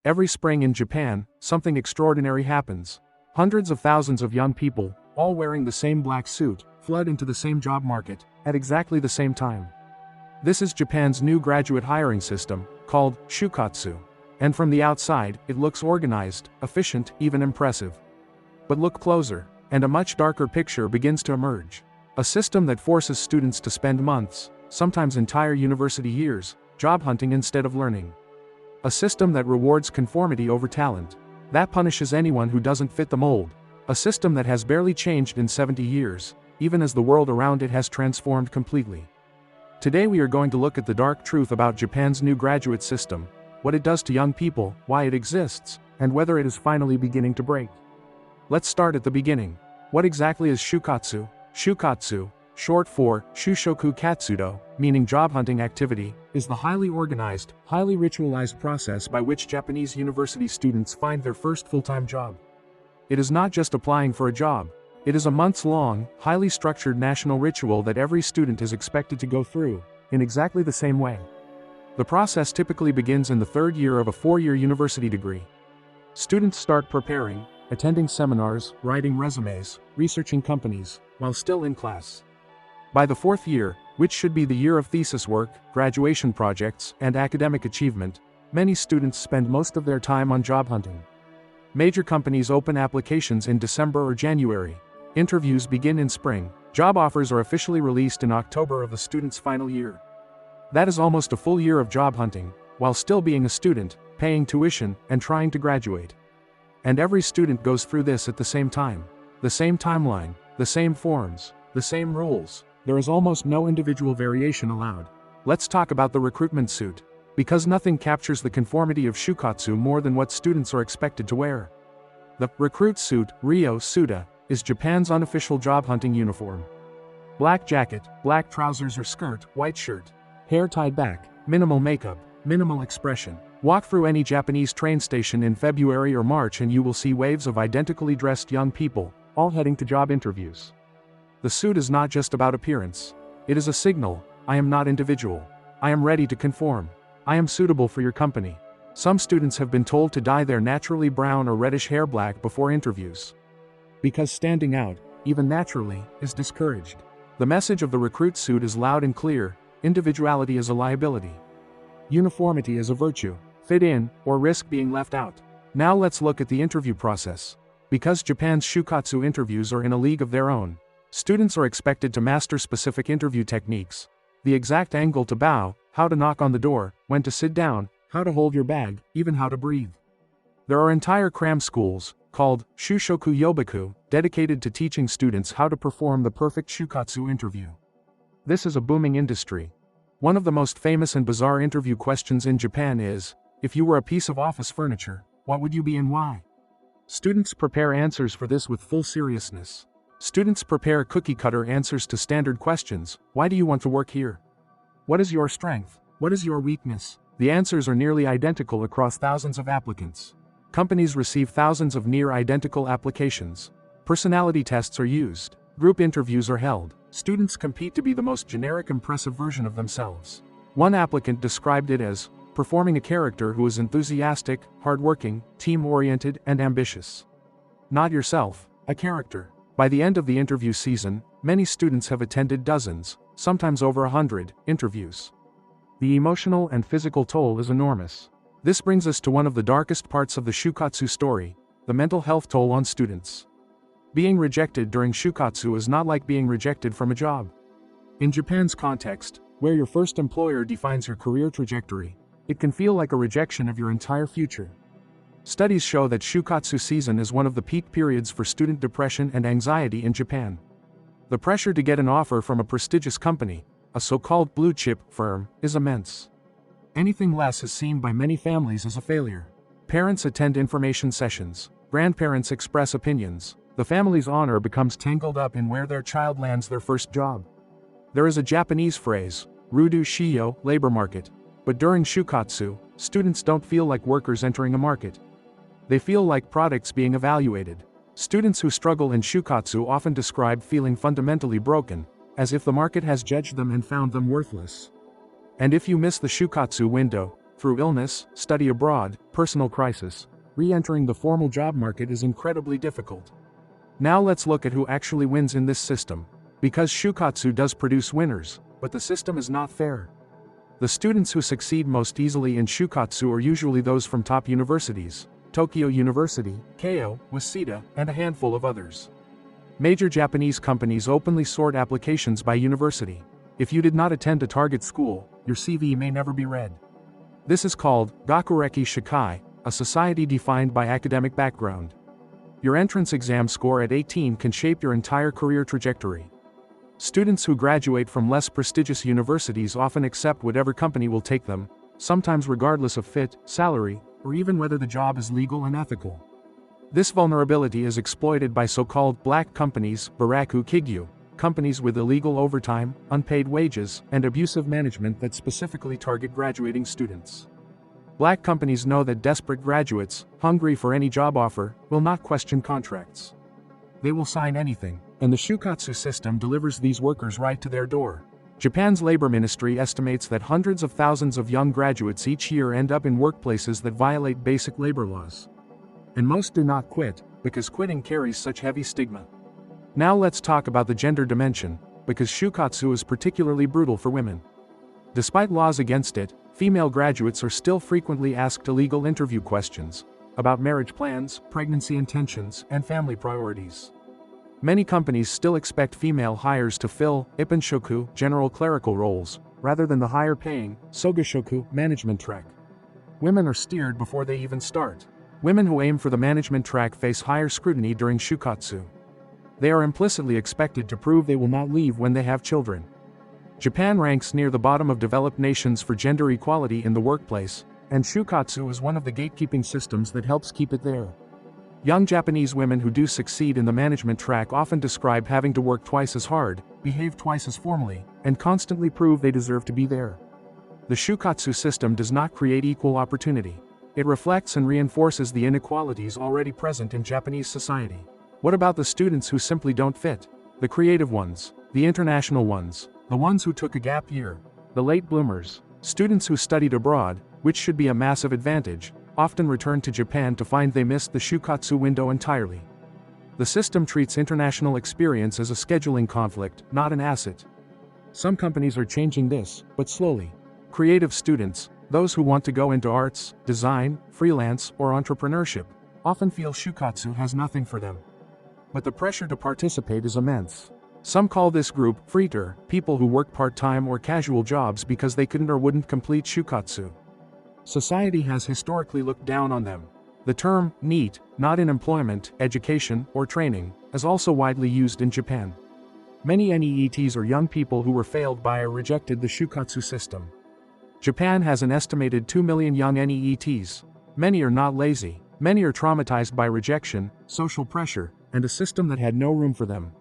Every spring in Japan, something extraordinary happens. Hundreds of thousands of young people, all wearing the same black suit, flood into the same job market, at exactly the same time. This is Japan's new graduate hiring system, called shukatsu. And from the outside, it looks organized, efficient, even impressive. But look closer, and a much darker picture begins to emerge. A system that forces students to spend months, sometimes entire university years, job hunting instead of learning. A system that rewards conformity over talent. That punishes anyone who doesn't fit the mold. A system that has barely changed in 70 years, even as the world around it has transformed completely. Today we are going to look at the dark truth about Japan's new graduate system, what it does to young people, why it exists, and whether it is finally beginning to break. Let's start at the beginning. What exactly is shukatsu? Shukatsu, short for shushoku katsudo, meaning job hunting activity, is the highly organized, highly ritualized process by which Japanese university students find their first full-time job. It is not just applying for a job. It is a months-long, highly structured national ritual that every student is expected to go through, in exactly the same way. The process typically begins in the third year of a 4-year university degree. Students start preparing, attending seminars, writing resumes, researching companies, while still in class. By the fourth year, which should be the year of thesis work, graduation projects, and academic achievement, many students spend most of their time on job hunting. Major companies open applications in December or January. Interviews begin in spring. Job offers are officially released in October of the student's final year. That is almost a full year of job hunting, while still being a student, paying tuition, and trying to graduate. And every student goes through this at the same time. The same timeline, the same forms, the same rules. There is almost no individual variation allowed. Let's talk about the recruitment suit. Because nothing captures the conformity of shukatsu more than what students are expected to wear. The recruit suit, Ryo Suda, is Japan's unofficial job hunting uniform. Black jacket, black trousers or skirt, white shirt. Hair tied back, minimal makeup, minimal expression. Walk through any Japanese train station in February or March and you will see waves of identically dressed young people, all heading to job interviews. The suit is not just about appearance. It is a signal: I am not individual. I am ready to conform. I am suitable for your company. Some students have been told to dye their naturally brown or reddish hair black before interviews. Because standing out, even naturally, is discouraged. The message of the recruit suit is loud and clear: individuality is a liability. Uniformity is a virtue. Fit in, or risk being left out. Now let's look at the interview process. Because Japan's shukatsu interviews are in a league of their own, students are expected to master specific interview techniques. The exact angle to bow, how to knock on the door, when to sit down, how to hold your bag, even how to breathe. There are entire cram schools, called Shushoku Yobaku, dedicated to teaching students how to perform the perfect shukatsu interview. This is a booming industry. One of the most famous and bizarre interview questions in Japan is, if you were a piece of office furniture, what would you be and why? Students prepare answers for this with full seriousness. Students prepare cookie-cutter answers to standard questions: why do you want to work here? What is your strength? What is your weakness? The answers are nearly identical across thousands of applicants. Companies receive thousands of near-identical applications. Personality tests are used. Group interviews are held. Students compete to be the most generic, impressive version of themselves. One applicant described it as performing a character who is enthusiastic, hardworking, team-oriented, and ambitious. Not yourself, a character. By the end of the interview season, many students have attended dozens, sometimes over 100, interviews. The emotional and physical toll is enormous. This brings us to one of the darkest parts of the shukatsu story: the mental health toll on students. Being rejected during shukatsu is not like being rejected from a job. In Japan's context, where your first employer defines your career trajectory, it can feel like a rejection of your entire future. Studies show that shukatsu season is one of the peak periods for student depression and anxiety in Japan. The pressure to get an offer from a prestigious company, a so-called blue-chip firm, is immense. Anything less is seen by many families as a failure. Parents attend information sessions. Grandparents express opinions. The family's honor becomes tangled up in where their child lands their first job. There is a Japanese phrase, rudu shiyo, labor market. But during shukatsu, students don't feel like workers entering a market. They feel like products being evaluated. Students who struggle in shukatsu often describe feeling fundamentally broken, as if the market has judged them and found them worthless. And if you miss the shukatsu window, Through illness, study abroad, personal crisis, re-entering the formal job market is incredibly difficult. Now let's look at who actually wins in this system. Because Shukatsu does produce winners, but the system is not fair. The students who succeed most easily in Shukatsu are usually those from top universities, Tokyo University, Keio, Waseda, and a handful of others. Major Japanese companies openly sort applications by university. If you did not attend a target school, your CV may never be read. This is called Gakureki Shikai, a society defined by academic background. Your entrance exam score at 18 can shape your entire career trajectory. Students who graduate from less prestigious universities often accept whatever company will take them, sometimes regardless of fit, salary, or even whether the job is legal and ethical. This vulnerability is exploited by so-called black companies, baraku kigyu, companies with illegal overtime, unpaid wages, and abusive management that specifically target graduating students. Black companies know that desperate graduates, hungry for any job offer, will not question contracts. They will sign anything, and the Shukatsu system delivers these workers right to their door. Japan's labor ministry estimates that hundreds of thousands of young graduates each year end up in workplaces that violate basic labor laws. And most do not quit, because quitting carries such heavy stigma. Now let's talk about the gender dimension, because Shukatsu is particularly brutal for women. Despite laws against it, female graduates are still frequently asked illegal interview questions about marriage plans, pregnancy intentions, and family priorities. Many companies still expect female hires to fill ippenshoku, general clerical roles, rather than the higher-paying sogashoku management track. Women are steered before they even start. Women who aim for the management track face higher scrutiny during Shukatsu. They are implicitly expected to prove they will not leave when they have children. Japan ranks near the bottom of developed nations for gender equality in the workplace, and Shukatsu is one of the gatekeeping systems that helps keep it there. Young Japanese women who do succeed in the management track often describe having to work twice as hard, behave twice as formally, and constantly prove they deserve to be there. The Shukatsu system does not create equal opportunity. It reflects and reinforces the inequalities already present in Japanese society. What about the students who simply don't fit? The creative ones, the international ones, the ones who took a gap year, the late bloomers, students who studied abroad, which should be a massive advantage, often return to Japan to find they missed the Shukatsu window entirely. The system treats international experience as a scheduling conflict, not an asset. Some companies are changing this, but slowly. Creative students, those who want to go into arts, design, freelance, or entrepreneurship, often feel Shukatsu has nothing for them. But the pressure to participate is immense. Some call this group freeter, people who work part-time or casual jobs because they couldn't or wouldn't complete Shukatsu. Society has historically looked down on them. The term NEET, not in employment, education, or training, is also widely used in Japan. Many NEETs are young people who were failed by or rejected the Shukatsu system. Japan has an estimated 2 million young NEETs. Many are not lazy. Many are traumatized by rejection, social pressure, and a system that had no room for them.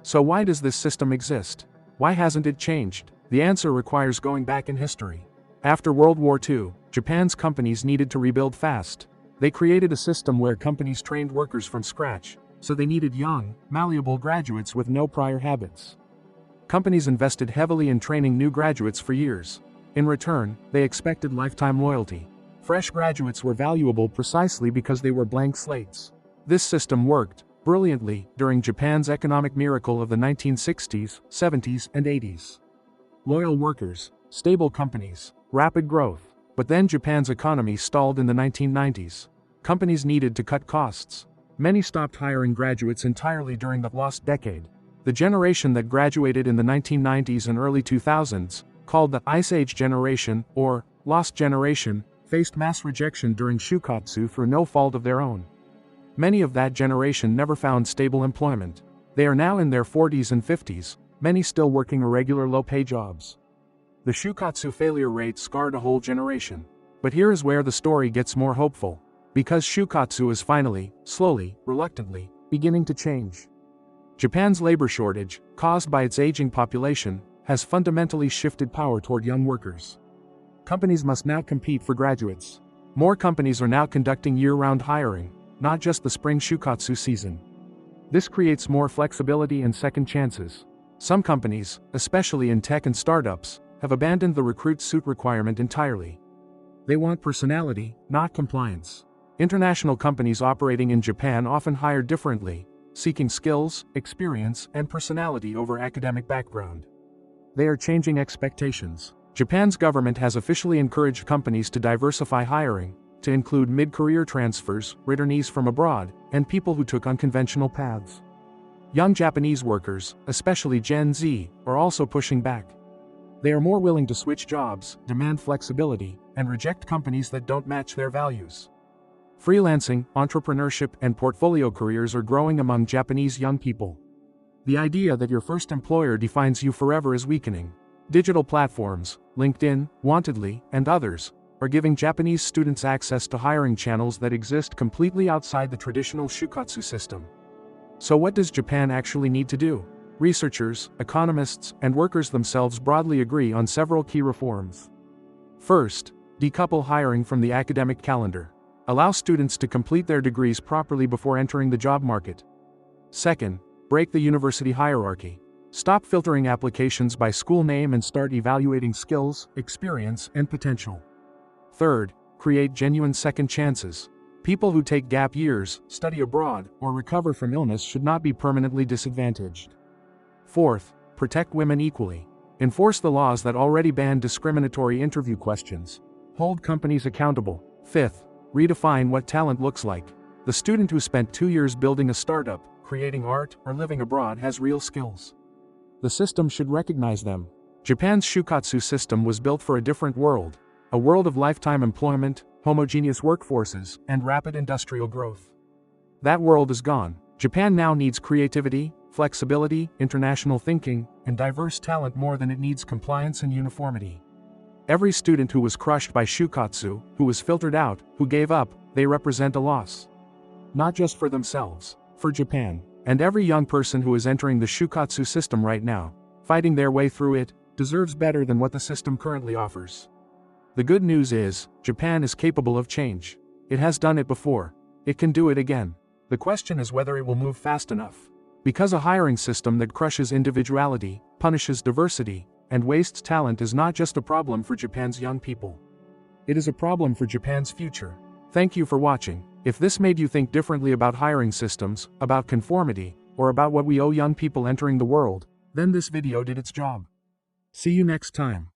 So why does this system exist? Why hasn't it changed? The answer requires going back in history. After World War II, Japan's companies needed to rebuild fast. They created a system where companies trained workers from scratch, so they needed young, malleable graduates with no prior habits. Companies invested heavily in training new graduates for years. In return, they expected lifetime loyalty. Fresh graduates were valuable precisely because they were blank slates. This system worked brilliantly during Japan's economic miracle of the 1960s, 70s, and 80s. Loyal workers, stable companies, rapid growth. But then Japan's economy stalled in the 1990s. Companies needed to cut costs. Many stopped hiring graduates entirely during the lost decade. The generation that graduated in the 1990s and early 2000s, called the Ice Age generation, or lost generation, faced mass rejection during Shukatsu through no fault of their own. Many of that generation never found stable employment. They are now in their 40s and 50s, many still working irregular low-pay jobs. The Shukatsu failure rate scarred a whole generation. But here is where the story gets more hopeful. Because Shukatsu is finally, slowly, reluctantly, beginning to change. Japan's labor shortage, caused by its aging population, has fundamentally shifted power toward young workers. Companies must now compete for graduates. More companies are now conducting year-round hiring, not just the spring Shukatsu season. This creates more flexibility and second chances. Some companies, especially in tech and startups, have abandoned the recruit suit requirement entirely. They want personality, not compliance. International companies operating in Japan often hire differently, seeking skills, experience, and personality over academic background. They are changing expectations. Japan's government has officially encouraged companies to diversify hiring, to include mid-career transfers, returnees from abroad, and people who took unconventional paths. Young Japanese workers, especially Gen Z, are also pushing back. They are more willing to switch jobs, demand flexibility, and reject companies that don't match their values. Freelancing, entrepreneurship, and portfolio careers are growing among Japanese young people. The idea that your first employer defines you forever is weakening. Digital platforms, LinkedIn, Wantedly, and others, are giving Japanese students access to hiring channels that exist completely outside the traditional shukatsu system. So what does Japan actually need to do? Researchers, economists, and workers themselves broadly agree on several key reforms. First, decouple hiring from the academic calendar. Allow students to complete their degrees properly before entering the job market. Second, break the university hierarchy. Stop filtering applications by school name and start evaluating skills, experience, and potential. Third, create genuine second chances. People who take gap years, study abroad, or recover from illness should not be permanently disadvantaged. Fourth, protect women equally. Enforce the laws that already ban discriminatory interview questions. Hold companies accountable. Fifth, redefine what talent looks like. The student who spent 2 years building a startup, creating art, or living abroad has real skills. The system should recognize them. Japan's shukatsu system was built for a different world, a world of lifetime employment, homogeneous workforces, and rapid industrial growth. That world is gone. Japan now needs creativity, flexibility, international thinking, and diverse talent more than it needs compliance and uniformity. Every student who was crushed by shukatsu, who was filtered out, who gave up, they represent a loss. Not just for themselves, for Japan. And every young person who is entering the shukatsu system right now, fighting their way through it, deserves better than what the system currently offers. The good news is, Japan is capable of change. It has done it before. It can do it again. The question is whether it will move fast enough. Because a hiring system that crushes individuality, punishes diversity, and wastes talent is not just a problem for Japan's young people. It is a problem for Japan's future. Thank you for watching. If this made you think differently about hiring systems, about conformity, or about what we owe young people entering the world, then this video did its job. See you next time.